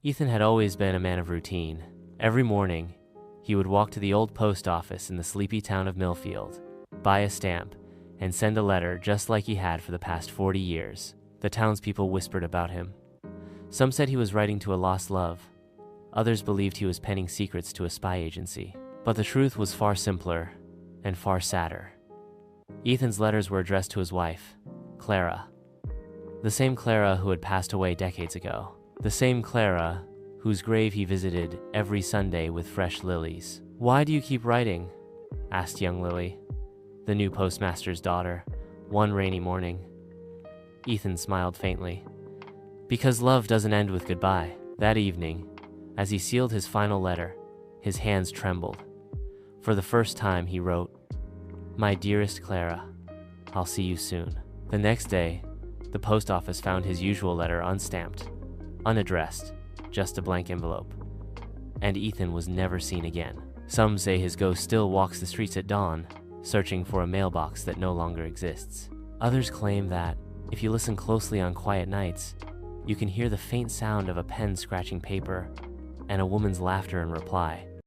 Ethan had always been a man of routine. Every morning, he would walk to the old post office in the sleepy town of Millfield, buy a stamp, and send a letter just like he had for the past 40 years. The townspeople whispered about him. Some said he was writing to a lost love. Others believed he was penning secrets to a spy agency. But the truth was far simpler and far sadder. Ethan's letters were addressed to his wife, Clara. The same Clara who had passed away decades ago. The same Clara whose grave he visited every Sunday with fresh lilies. "Why do you keep writing?" asked young Lily, the new postmaster's daughter, one rainy morning. Ethan smiled faintly. "Because love doesn't end with goodbye." That evening, as he sealed his final letter, his hands trembled. For the first time he wrote, "My dearest Clara, I'll see you soon." The next day, the post office found his usual letter unstamped, unaddressed, just a blank envelope. And Ethan was never seen again. Some say his ghost still walks the streets at dawn, searching for a mailbox that no longer exists. Others claim that, if you listen closely on quiet nights, you can hear the faint sound of a pen scratching paper and a woman's laughter in reply.